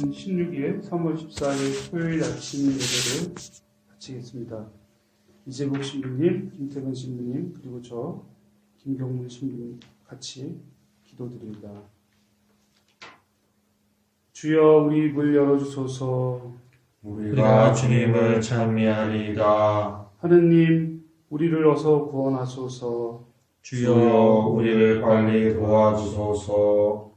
2016일 3월 14일 토요일 아침 예배를 마치겠습니다. 이재국 신부님, 김태근 신부님, 그리고 저 김경문 신부님 같이 기도드립니다. 주여 우리 입을 열어주소서. 우리가 주님을 찬미하리이다. 하느님 우리를 어서 구원하소서. 주여 우리를 빨리 도와주소서.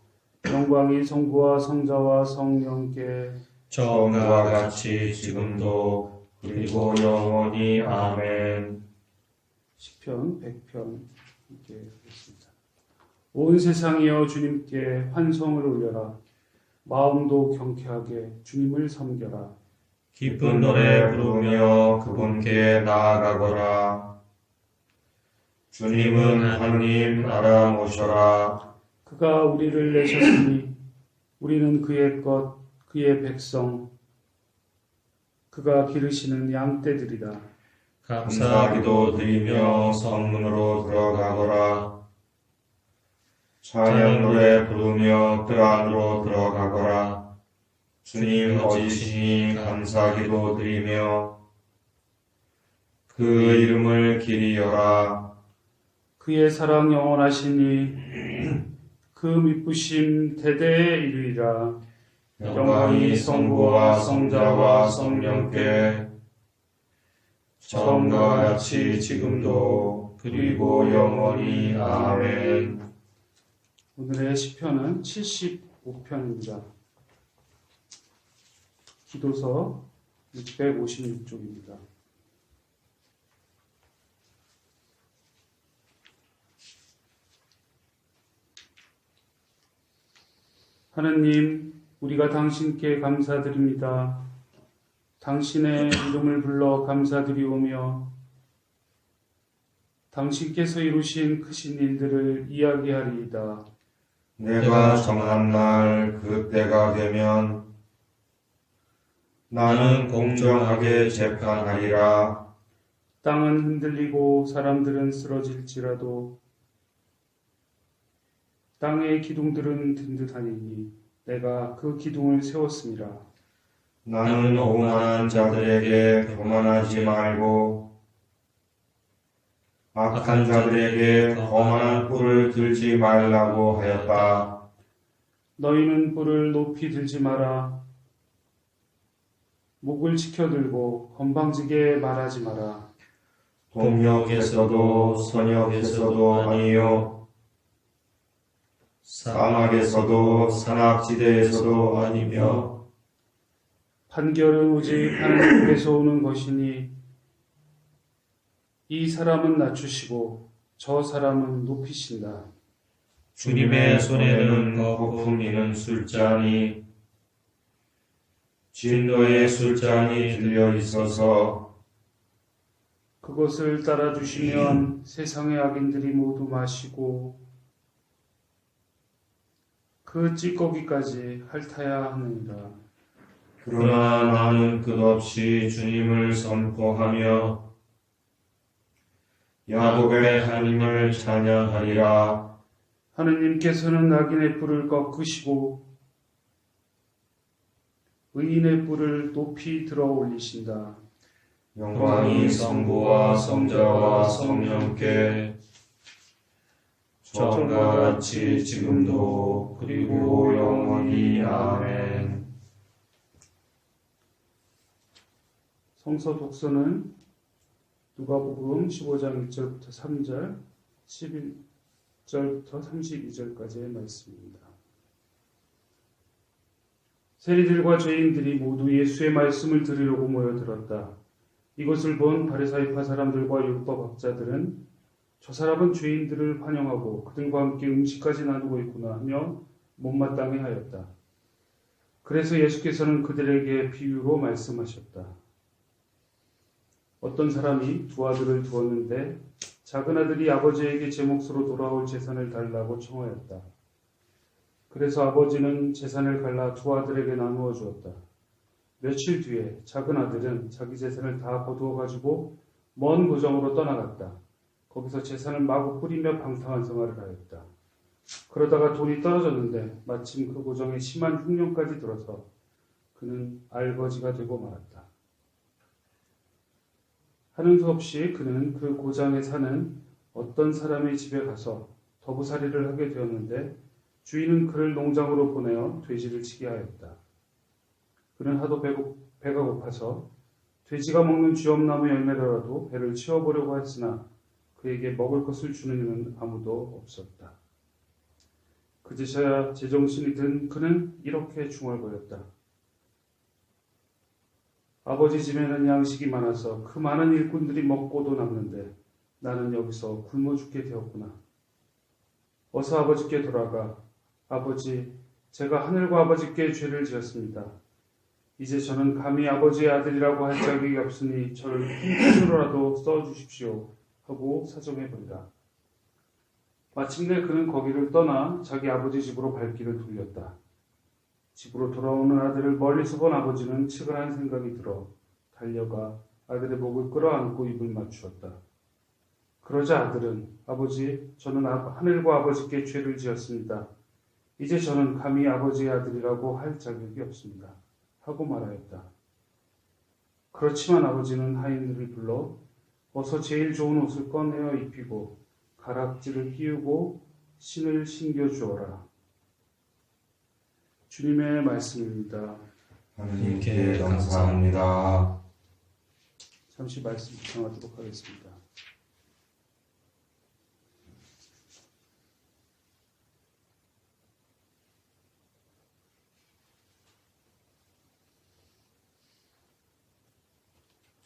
영광이 성부와 성자와 성령께 처음과 같이 지금도 그리고 영원히 아멘. 시편 100편 함께 하겠습니다. 온 세상이여 주님께 환성을 올려라. 마음도 경쾌하게 주님을 섬겨라. 기쁜 노래 부르며 그분께 나아가거라. 주님은 하느님 나라 모셔라. 그가 우리를 내셨으니 우리는 그의 것, 그의 백성, 그가 기르시는 양떼들이다. 감사기도 드리며 성문으로 들어가거라. 찬양 노래 부르며 뜰 안으로 들어가거라. 주님 어지시니 감사기도 드리며 그 이름을 기리여라. 그의 사랑 영원하시니 그 미쁘심 대대에 이르리라. 영광이 성부와 성자와 성령께 처음과 같이 지금도 그리고 영원히 아멘. 오늘의 시편은 75편입니다. 기도서 656쪽입니다. 하느님, 우리가 당신께 감사드립니다. 당신의 이름을 불러 감사드리오며 당신께서 이루신 크신 일들을 이야기하리이다. 내가 정한 날 그때가 되면 나는 공정하게 재판하리라. 땅은 흔들리고 사람들은 쓰러질지라도 땅의 기둥들은 든든하니 내가 그 기둥을 세웠습니다. 나는 오만한 자들에게 교만하지 말고 악한 자들에게 거만한 뿔을 들지 말라고 하였다. 너희는 뿔을 높이 들지 마라. 목을 지켜들고 건방지게 말하지 마라. 동역에서도 선역에서도 아니요 사막에서도 산악지대에서도 아니며 판결은 오직 하나님께서 오는 것이니 이 사람은 낮추시고 저 사람은 높이신다. 주님의 손에는 거품이는 술잔이 진노의 술잔이 들려 있어서 그것을 따라주시면 세상의 악인들이 모두 마시고 그 찌꺼기까지 핥아야 하느니라. 그러나 나는 끝없이 주님을 선포하며 야곱의 하나님을 찬양하리라. 하느님께서는 악인의 뿔을 꺾으시고 의인의 뿔을 높이 들어 올리신다. 영광이 성부와 성자와 성령께 처음과 같이 지금도 그리고 영원히 아멘. 성서 독서는 누가복음 15장 1절부터 3절, 11절부터 32절까지의 말씀입니다. 세리들과 죄인들이 모두 예수의 말씀을 들으려고 모여들었다. 이것을 본 바리사이파 사람들과 율법학자들은 저 사람은 죄인들을 환영하고 그들과 함께 음식까지 나누고 있구나 하며 못마땅해 하였다. 그래서 예수께서는 그들에게 비유로 말씀하셨다. 어떤 사람이 두 아들을 두었는데 작은 아들이 아버지에게 제 몫으로 돌아올 재산을 달라고 청하였다. 그래서 아버지는 재산을 갈라 두 아들에게 나누어 주었다. 며칠 뒤에 작은 아들은 자기 재산을 다 거두어 가지고 먼 고장으로 떠나갔다. 거기서 재산을 마구 뿌리며 방탕한 생활을 하였다. 그러다가 돈이 떨어졌는데 마침 그 고정에 심한 흉년까지 들어서 그는 알거지가 되고 말았다. 하는 수 없이 그는 그 고장에 사는 어떤 사람의 집에 가서 더부살이를 하게 되었는데 주인은 그를 농장으로 보내어 돼지를 치게 하였다. 그는 하도 배가 고파서 돼지가 먹는 쥐엄나무 열매라도 배를 채워보려고 했으나 그에게 먹을 것을 주는 이는 아무도 없었다. 그제서야 제정신이 든 그는 이렇게 중얼거렸다. 아버지 집에는 양식이 많아서 그 많은 일꾼들이 먹고도 남는데 나는 여기서 굶어 죽게 되었구나. 어서 아버지께 돌아가. 아버지, 제가 하늘과 아버지께 죄를 지었습니다. 이제 저는 감히 아버지의 아들이라고 할 자격이 없으니 저를 핑계로라도 써주십시오 하고 사정해버리라. 마침내 그는 거기를 떠나 자기 아버지 집으로 발길을 돌렸다. 집으로 돌아오는 아들을 멀리서 본 아버지는 측은한 생각이 들어 달려가 아들의 목을 끌어안고 입을 맞추었다. 그러자 아들은 아버지, 저는 하늘과 아버지께 죄를 지었습니다. 이제 저는 감히 아버지의 아들이라고 할 자격이 없습니다. 하고 말하였다. 그렇지만 아버지는 하인들을 불러 어서 제일 좋은 옷을 꺼내어 입히고 가락지를 끼우고 신을 신겨 주어라. 주님의 말씀입니다. 하나님께 감사합니다. 잠시 말씀 묵상하도록 하겠습니다.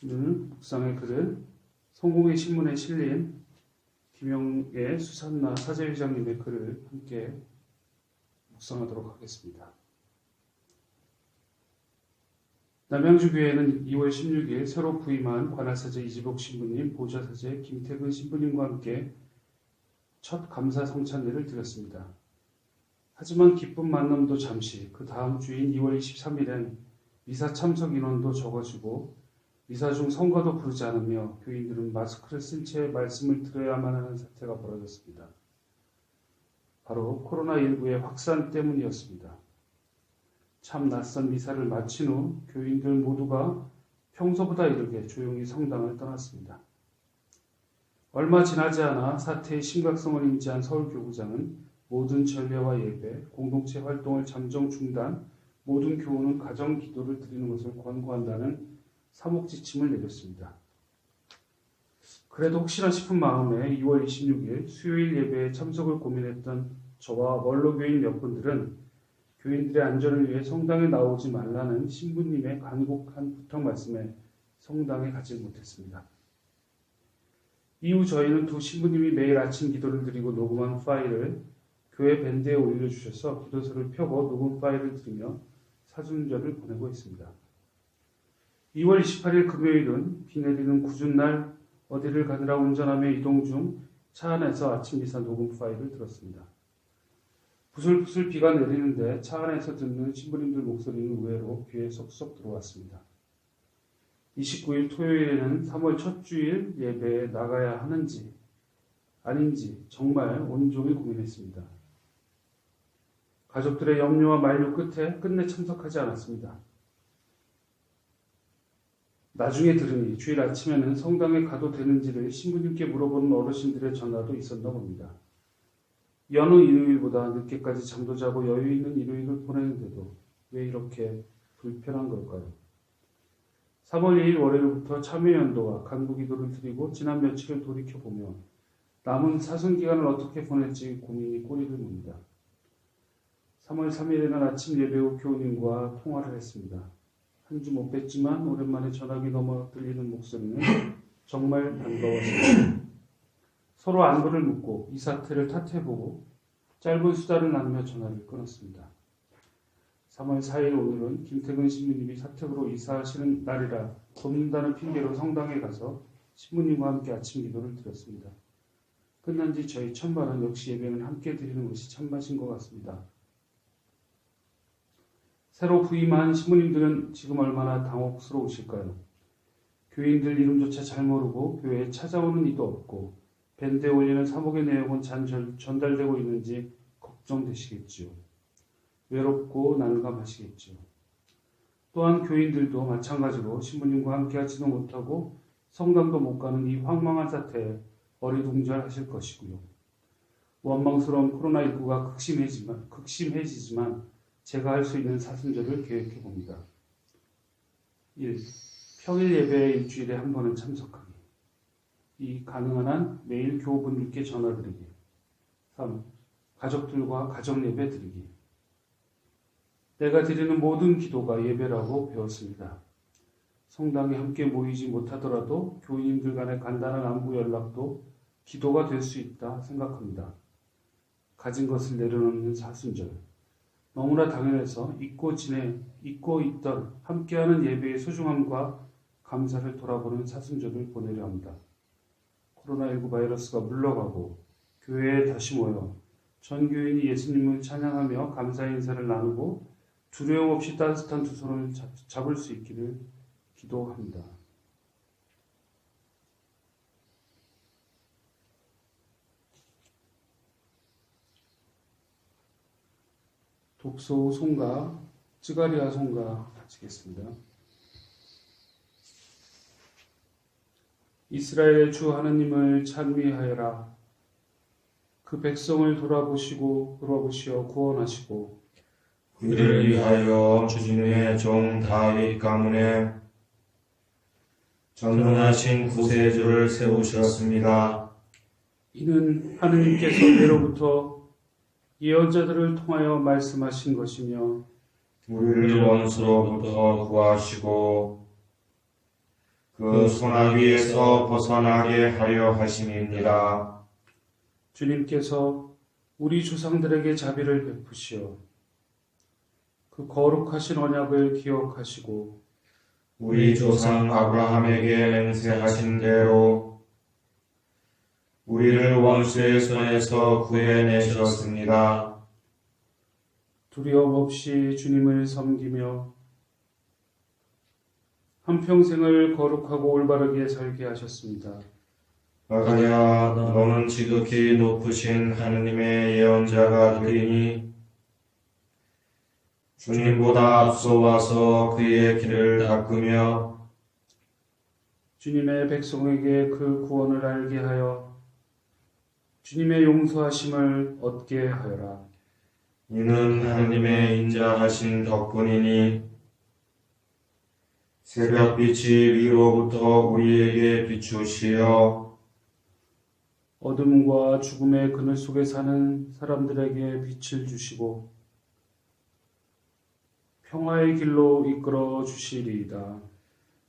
오늘 묵상의 글은 성공회 신문에 실린 김영애 수산나 사제회장님의 글을 함께 묵상하도록 하겠습니다. 남양주교회는 2월 16일 새로 부임한 관할사제 이지복 신부님, 보좌사제 김태근 신부님과 함께 첫 감사 성찬례를 드렸습니다. 하지만 기쁜 만남도 잠시, 그 다음 주인 2월 23일엔 미사 참석 인원도 적어지고 미사 중 성가도 부르지 않으며 교인들은 마스크를 쓴 채 말씀을 들어야만 하는 사태가 벌어졌습니다. 바로 코로나19의 확산 때문이었습니다. 참 낯선 미사를 마친 후 교인들 모두가 평소보다 이르게 조용히 성당을 떠났습니다. 얼마 지나지 않아 사태의 심각성을 인지한 서울교구장은 모든 전례와 예배, 공동체 활동을 잠정 중단, 모든 교우는 가정 기도를 드리는 것을 권고한다는 사목 지침을 내렸습니다. 그래도 혹시나 싶은 마음에 2월 26일 수요일 예배에 참석을 고민했던 저와 원로교인 몇 분들은 교인들의 안전을 위해 성당에 나오지 말라는 신부님의 간곡한 부탁 말씀에 성당에 가지 못했습니다. 이후 저희는 두 신부님이 매일 아침 기도를 드리고 녹음한 파일을 교회 밴드에 올려주셔서 기도서를 펴고 녹음 파일을 들으며 사순절을 보내고 있습니다. 2월 28일 금요일은 비 내리는 궂은 날 어디를 가느라 운전하며 이동 중 차 안에서 아침 미사 녹음 파일을 들었습니다. 부슬부슬 비가 내리는데 차 안에서 듣는 신부님들 목소리는 의외로 귀에 쏙쏙 들어왔습니다. 29일 토요일에는 3월 첫 주일 예배에 나가야 하는지 아닌지 정말 온종일 고민했습니다. 가족들의 염려와 만류 끝에 끝내 참석하지 않았습니다. 나중에 들으니 주일 아침에는 성당에 가도 되는지를 신부님께 물어보는 어르신들의 전화도 있었나 봅니다. 여느 일요일보다 늦게까지 잠도 자고 여유 있는 일요일을 보내는데도 왜 이렇게 불편한 걸까요? 3월 2일 월요일부터 참여연도와 간구기도를 드리고 지난 며칠을 돌이켜보며 남은 사순기간을 어떻게 보낼지 고민이 꼬리를 뭅니다. 3월 3일에는 아침 예배 후 교우님과 통화를 했습니다. 한 주 못 뵀지만 오랜만에 전화기 넘어 들리는 목소리는 정말 반가웠습니다. 서로 안부를 묻고 이 사태를 탓해보고 짧은 수다를 나누며 전화를 끊었습니다. 3월 4일 오늘은 김태근 신부님이 사택으로 이사하시는 날이라 돕는다는 핑계로 성당에 가서 신부님과 함께 아침 기도를 드렸습니다. 끝난 뒤 저희 첫말은 역시 예배는 함께 드리는 것이 참맛인 것 같습니다. 새로 부임한 신부님들은 지금 얼마나 당혹스러우실까요? 교인들 이름조차 잘 모르고 교회에 찾아오는 이도 없고 밴드에 올리는 사목의 내용은 잘 전달되고 있는지 걱정되시겠지요. 외롭고 난감하시겠지요. 또한 교인들도 마찬가지로 신부님과 함께 하지도 못하고 성당도 못 가는 이 황망한 사태에 어리둥절하실 것이고요. 원망스러운 코로나19가 극심해지지만 제가 할 수 있는 사순절을 계획해 봅니다. 1. 평일 예배에 일주일에 한 번은 참석하기. 2. 가능한 한 매일 교우분들께 전화드리기. 3. 가족들과 가정 예배 드리기. 내가 드리는 모든 기도가 예배라고 배웠습니다. 성당에 함께 모이지 못하더라도 교인들 간의 간단한 안부 연락도 기도가 될 수 있다 생각합니다. 가진 것을 내려놓는 사순절. 너무나 당연해서 잊고 있던 함께하는 예배의 소중함과 감사를 돌아보는 사순절을 보내려 합니다. 코로나19 바이러스가 물러가고 교회에 다시 모여 전 교인이 예수님을 찬양하며 감사 인사를 나누고 두려움 없이 따뜻한 두 손을 잡을 수 있기를 기도합니다. 독소 송가, 쯔가리아 송가 바치겠습니다. 이스라엘의 주 하느님을 찬미하여라. 그 백성을 돌아보시어 구원하시고 우리를 위하여 주님의 종 다윗 가문에 전능하신 구세주를 세우셨습니다. 이는 하느님께서 예로부터 예언자들을 통하여 말씀하신 것이며 우리를 원수로부터 구하시고 그 소나기에서 벗어나게 하려 하심입니다. 주님께서 우리 조상들에게 자비를 베푸시어 그 거룩하신 언약을 기억하시고 우리 조상 아브라함에게 맹세하신 대로 우리를 원수의 손에서 구해내셨습니다. 두려움 없이 주님을 섬기며 한평생을 거룩하고 올바르게 살게 하셨습니다. 아가야, 너는 지극히 높으신 하느님의 예언자가 되리니 주님보다 앞서와서 그의 길을 닦으며 주님의 백성에게 그 구원을 알게 하여 주님의 용서하심을 얻게 하여라. 이는 하느님의 인자하신 덕분이니 새벽빛이 위로부터 우리에게 비추시어 어둠과 죽음의 그늘 속에 사는 사람들에게 빛을 주시고 평화의 길로 이끌어 주시리이다.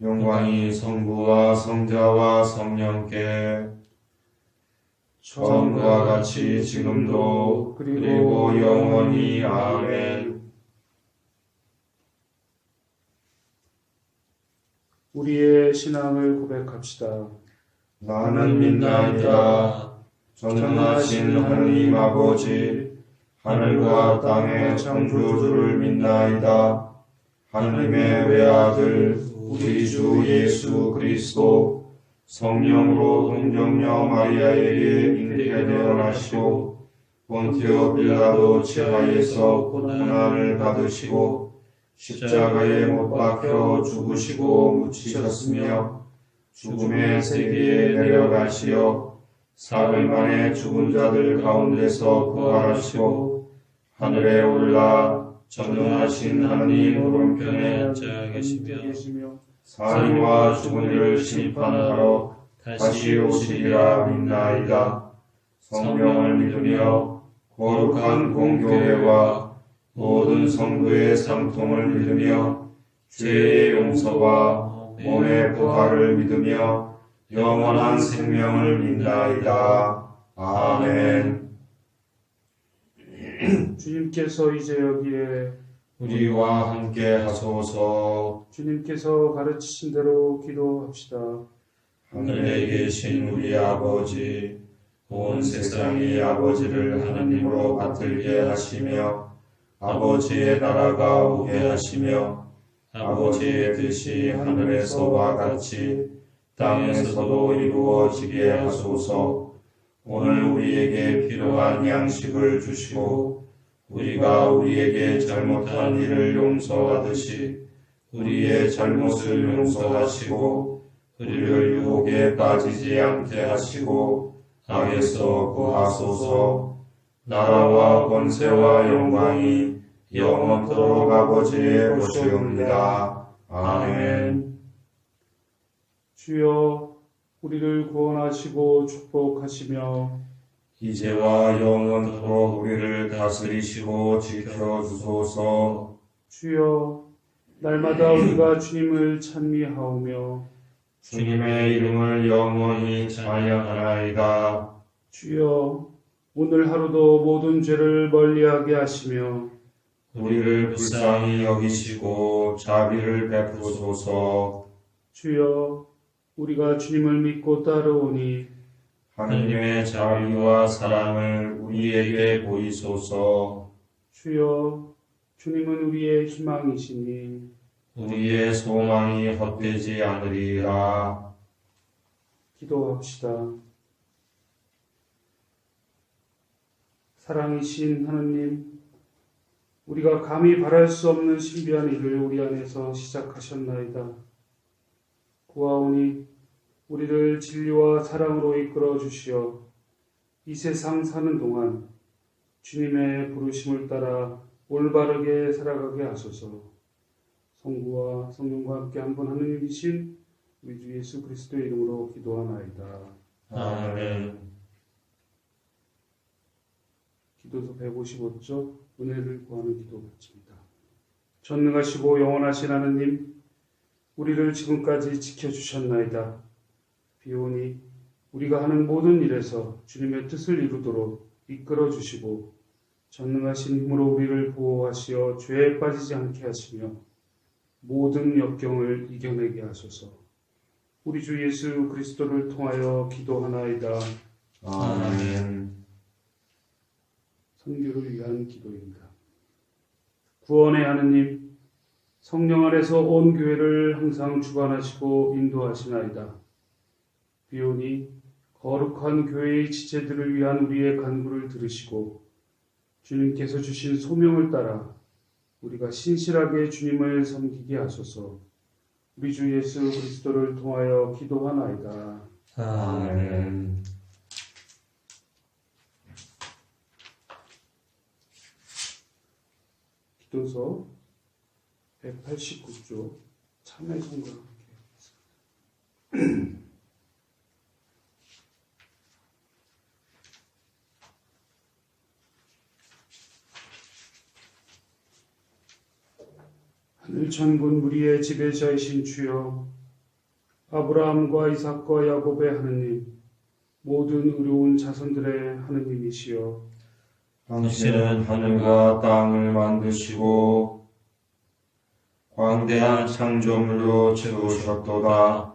영광이 성부와 성자와 성령께 처음과 같이 지금도 그리고 영원히 아멘. 우리의 신앙을 고백합시다. 나는 믿나이다. 전능하신 하느님 아버지, 하늘과 땅의 창조주를 믿나이다. 하느님의 외아들 우리 주 예수 그리스도 성령으로 동정녀 마리아에게 잉태되어 나시고 본티오 빌라도 치하에서 고난을 받으시고 십자가에 못 박혀 죽으시고 묻히셨으며 죽음의 세계에 내려가시어 사흘 만에 죽은 자들 가운데서 부활하시고 하늘에 올라 전능하신 하느님 오른편에 앉아 계시며 살인과 죽은 이를 심판하러 다시 오시리라 믿나이다. 성령을 믿으며 거룩한 공교회와 모든 성도의 상통을 믿으며 죄의 용서와 몸의 부활을 믿으며 영원한 생명을 믿나이다. 아멘. 주님께서 이제 여기에 우리와 함께 하소서. 주님께서 가르치신 대로 기도합시다. 하늘에 계신 우리 아버지, 온 세상이 아버지를 하나님으로 받들게 하시며 아버지의 나라가 오게 하시며 아버지의 뜻이 하늘에서와 같이 땅에서도 이루어지게 하소서. 오늘 우리에게 필요한 양식을 주시고 우리가 우리에게 잘못한 일을 용서하듯이 우리의 잘못을 용서하시고 우리를 유혹에 빠지지 않게 하시고 악에서 구하소서. 나라와 권세와 영광이 영원토록 아버지의 것이옵니다. 아멘. 주여 우리를 구원하시고 축복하시며 이제와 영원토록 우리를 다스리시고 지켜주소서. 주여 날마다 우리가 주님을 찬미하오며 주님의 이름을 영원히 찬양하나이다. 주여 오늘 하루도 모든 죄를 멀리하게 하시며 우리를 불쌍히 여기시고 자비를 베푸소서. 주여 우리가 주님을 믿고 따르오니 하느님의 자비와 사랑을 우리에게 보이소서. 주여 주님은 우리의 희망이시니 우리의 소망이 헛되지 않으리라. 기도합시다. 사랑이신 하느님, 우리가 감히 바랄 수 없는 신비한 일을 우리 안에서 시작하셨나이다. 구하오니 우리를 진리와 사랑으로 이끌어 주시어 이 세상 사는 동안 주님의 부르심을 따라 올바르게 살아가게 하소서. 성부와 성령과 함께 한 분 하느님이신 우리 주 예수 그리스도의 이름으로 기도하나이다. 아멘. 기도서 155쪽 은혜를 구하는 기도 바칩니다. 전능하시고 영원하신 하느님, 우리를 지금까지 지켜주셨나이다. 비오니 우리가 하는 모든 일에서 주님의 뜻을 이루도록 이끌어 주시고 전능하신 힘으로 우리를 보호하시어 죄에 빠지지 않게 하시며 모든 역경을 이겨내게 하소서. 우리 주 예수 그리스도를 통하여 기도하나이다. 아멘. 선교를 위한 기도입니다. 구원의 하느님, 성령 안에서 온 교회를 항상 주관하시고 인도하시나이다. 비오니 거룩한 교회의 지체들을 위한 우리의 간구를 들으시고 주님께서 주신 소명을 따라 우리가 신실하게 주님을 섬기게 하소서. 우리 주 예수 그리스도를 통하여 기도하나이다. 아멘. 기도서 189쪽 참회 성가를 함께 하늘 천군 무리의 지배자이신 주여, 아브라함과 이삭과 야곱의 하느님, 모든 의로운 자손들의 하느님이시여, 당신은 하늘과 땅을 만드시고 광대한 창조물로 채우셨도다.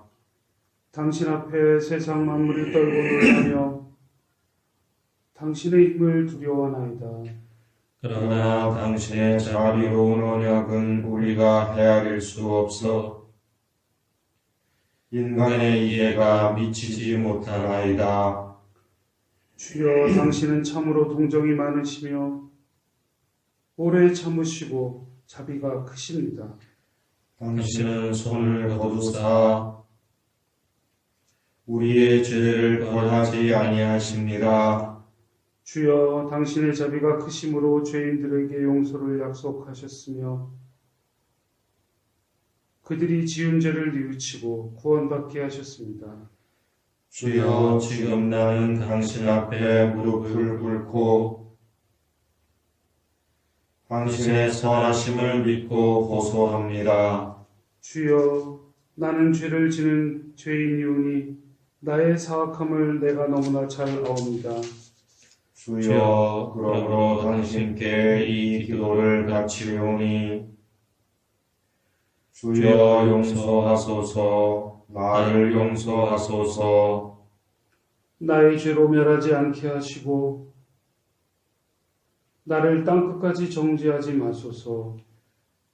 당신 앞에 세상 만물이 떨고 놀라며 당신의 힘을 두려워하나이다. 그러나 당신의 자비로운 언약은 우리가 헤아릴 수 없어 인간의 이해가 미치지 못하나이다. 주여, 당신은 참으로 동정이 많으시며 오래 참으시고 자비가 크십니다. 당신은 손을 거두사 우리의 죄를 벌하지 아니하십니다. 주여, 당신의 자비가 크심으로 죄인들에게 용서를 약속하셨으며 그들이 지은 죄를 뉘우치고 구원받게 하셨습니다. 주여, 지금 나는 당신 앞에 무릎을 꿇고 당신의 선하심을 믿고 호소합니다. 주여, 나는 죄를 지는 죄인이오니 나의 사악함을 내가 너무나 잘 아옵니다. 주여, 그러므로 당신께 이 기도를 바치오니 주여, 용서하소서, 나를 용서하소서. 나의 죄로 멸하지 않게 하시고 나를 땅끝까지 정죄하지 마소서.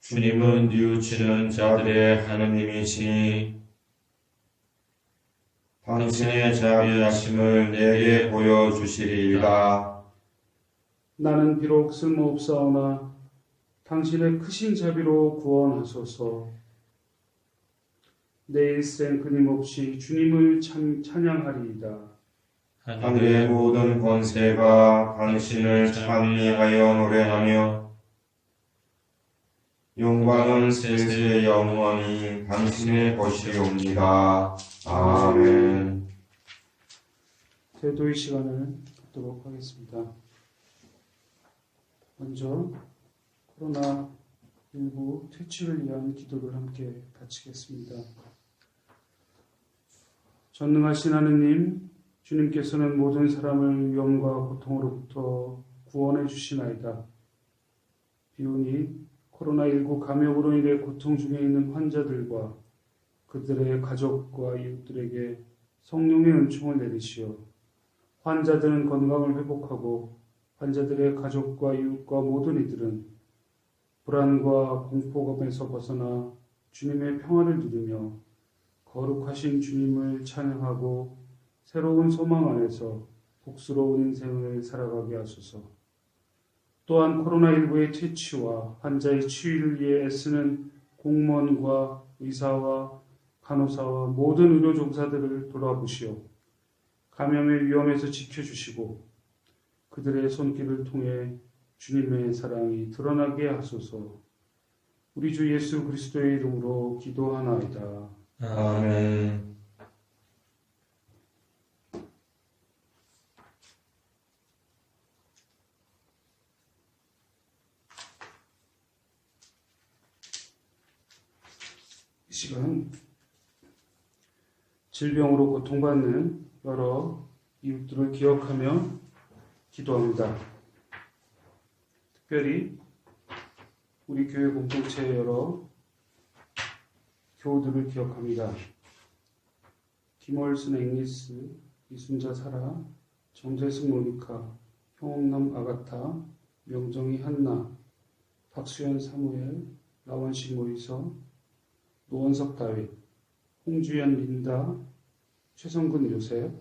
주님은 뉘우치는 자들의 하느님이시니 당신의 자비하심을 내게 보여주시리이다. 나는 비록 쓸모없사오나 당신의 크신 자비로 구원하소서. 내 일생 끊임없이 주님을 찬양하리이다. 하늘의 모든 권세가 당신을 찬미하여 노래하며 영광은 세세 영원히 당신의 것이옵니다. 아멘. 대도의 시간을 갖도록 하겠습니다. 먼저 코로나19 퇴치를 위한 기도를 함께 바치겠습니다. 전능하신 하느님, 주님께서는 모든 사람을 위험과 고통으로부터 구원해 주시나이다. 비오니 코로나19 감염으로 인해 고통 중에 있는 환자들과 그들의 가족과 이웃들에게 성령의 은총을 내리시어 환자들은 건강을 회복하고 환자들의 가족과 이웃과 모든 이들은 불안과 공포감에서 벗어나 주님의 평화를 누리며 거룩하신 주님을 찬양하고 새로운 소망 안에서 복스러운 인생을 살아가게 하소서. 또한 코로나19의 퇴치와 환자의 치유를 위해 애쓰는 공무원과 의사와 간호사와 모든 의료 종사들을 돌아보시어 감염의 위험에서 지켜주시고 그들의 손길을 통해 주님의 사랑이 드러나게 하소서. 우리 주 예수 그리스도의 이름으로 기도하나이다. 아멘. 이 시간 질병으로 고통받는 여러 이웃들을 기억하며 기도합니다. 특별히 우리 교회 공동체의 여러 교우들을 기억합니다. 김월순 앵리스, 이순자 사라, 정재승 모니카, 형옥남 아가타, 명정희 한나, 박수현 사무엘, 라원식 모이서, 노원석 다윗, 홍주연 린다, 최성근 요셉,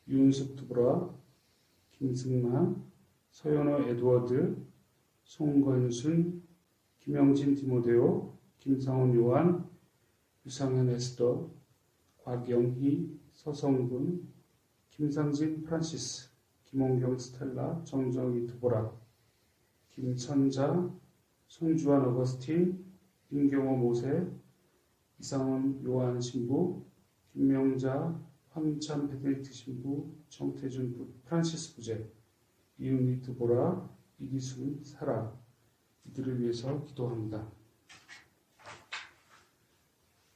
윤숙 두브라, 김승만, 서현호 에드워드, 송건순, 김영진 디모데오, 김상훈 요한, 유상현 에스더, 곽영희, 서성군, 김상진 프란시스, 김홍경 스텔라, 정정희 두보라, 김선자, 송주환 어거스틴, 임경호 모세, 이상훈 요한 신부, 김명자, 황참 베네딕트 신부, 정태준 프란시스 부제, 이은희 두보라, 이기순 사라, 이들을 위해서 기도합니다.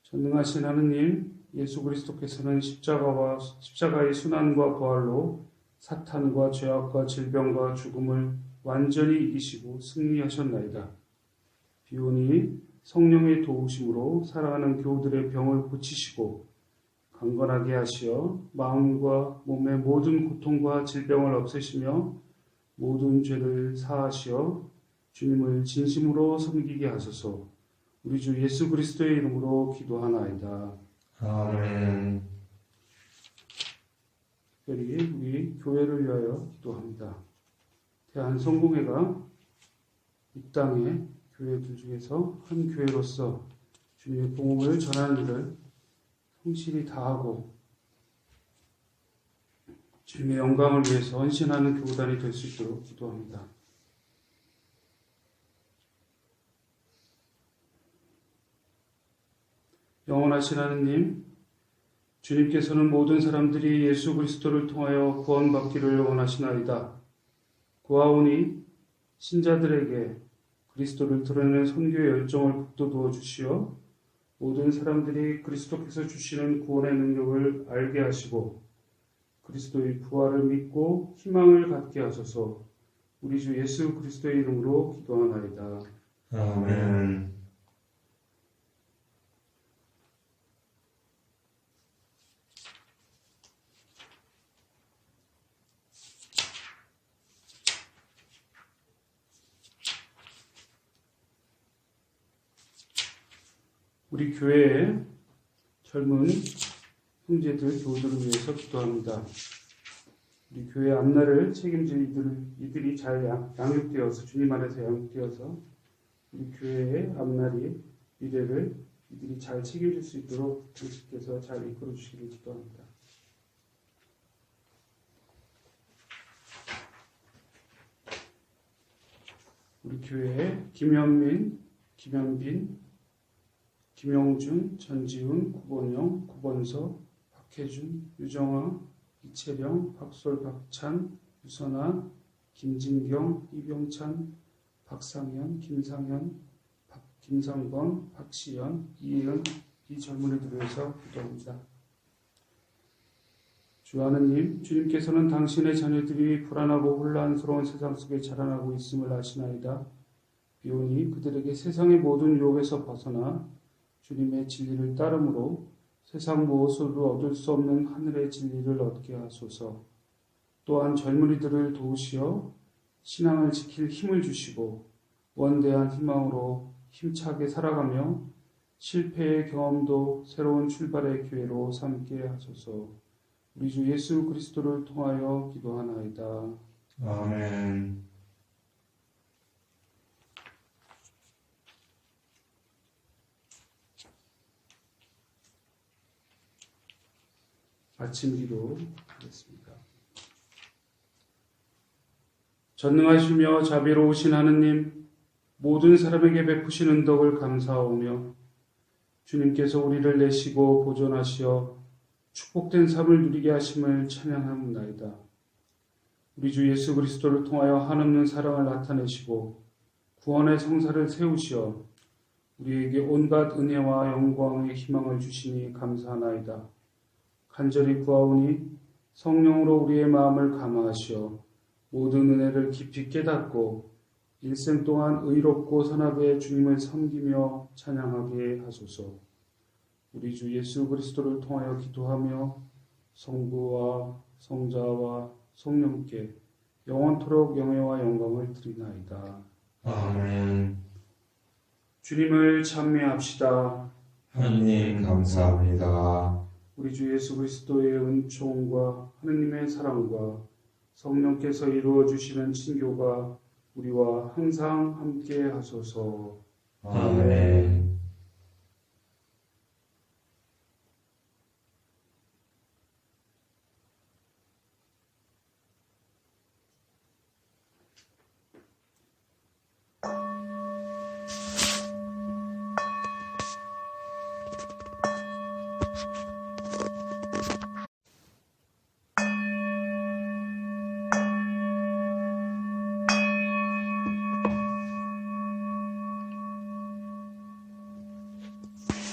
전능하신 하느님, 예수 그리스도께서는 십자가의 순환과 부활로 사탄과 죄악과 질병과 죽음을 완전히 이기시고 승리하셨나이다. 비오니 성령의 도우심으로 살아가는 교우들의 병을 고치시고 강건하게 하시어 마음과 몸의 모든 고통과 질병을 없애시며 모든 죄를 사하시어 주님을 진심으로 섬기게 하소서. 우리 주 예수 그리스도의 이름으로 기도하나이다. 아멘. 특별히 우리 교회를 위하여 기도합니다. 대한성공회가 이 땅의 교회들 중에서 한 교회로서 주님의 복음을 전하는 일을 성실히 다하고 주님의 영광을 위해서 헌신하는 교우단이 될 수 있도록 기도합니다. 영원하신 하느님, 주님께서는 모든 사람들이 예수 그리스도를 통하여 구원받기를 원하시나이다. 구하오니 신자들에게 그리스도를 드러내는 선교의 열정을 북돋워 주시어 모든 사람들이 그리스도께서 주시는 구원의 능력을 알게 하시고 그리스도의 부활을 믿고 희망을 갖게 하소서. 우리 주 예수 그리스도의 이름으로 기도하나이다. 아멘. 우리 교회의 젊은 형제들, 교우들을 위해서 기도합니다. 우리 교회 앞날을 책임질 이들이 잘 양육되어서 주님 안에서 양육되어서 우리 교회의 앞날이 미래를 이들이 잘 책임질 수 있도록 당신께서 잘 이끌어 주시기를 기도합니다. 우리 교회에 김현민, 김현빈, 김용준, 전지훈, 구본영, 구본서, 박혜준, 유정아, 이채령, 박솔, 박찬, 유선아, 김진경, 이병찬, 박상현, 김상현, 김성건, 박시연, 이혜은 이 젊은이들을 위해서 기도합니다. 주 하느님, 주님께서는 당신의 자녀들이 불안하고 혼란스러운 세상 속에 자라나고 있음을 아시나이다. 비오니 그들에게 세상의 모든 유혹에서 벗어나 주님의 진리를 따름으로 세상 무엇으로도 얻을 수 없는 하늘의 진리를 얻게 하소서. 또한 젊은이들을 도우시어 신앙을 지킬 힘을 주시고 원대한 희망으로 힘차게 살아가며 실패의 경험도 새로운 출발의 기회로 삼게 하소서. 우리 주 예수 그리스도를 통하여 기도하나이다. 아멘. 아침 기도하겠습니다. 전능하시며 자비로우신 하느님, 모든 사람에게 베푸신 은덕을 감사하오며 주님께서 우리를 내시고 보존하시어 축복된 삶을 누리게 하심을 찬양하옵나이다. 우리 주 예수 그리스도를 통하여 한없는 사랑을 나타내시고 구원의 성사를 세우시어 우리에게 온갖 은혜와 영광의 희망을 주시니 감사하나이다. 간절히 구하오니 성령으로 우리의 마음을 감화하시어 모든 은혜를 깊이 깨닫고 일생 동안 의롭고 선하게 주님을 섬기며 찬양하게 하소서. 우리 주 예수 그리스도를 통하여 기도하며 성부와 성자와 성령께 영원토록 영예와 영광을 드리나이다. 아멘. 주님을 찬미합시다. 하느님 감사합니다. 우리 주 예수 그리스도의 은총과 하느님의 사랑과 성령께서 이루어 주시는 친교가 우리와 항상 함께 하소서. 아멘.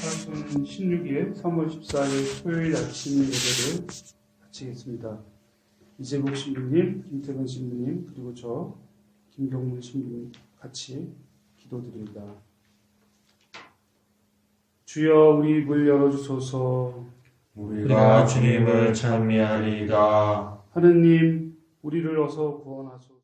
사순 16일 3월 14일 토요일 아침 예배를 마치겠습니다. 이재국 신부님, 김태근 신부님, 그리고 저 김경문 신부님 같이 기도드립니다. 주여 우리 입을 열어주소서. 우리가 주님을 찬미하리이다. 하느님 우리를 어서 구원하소서.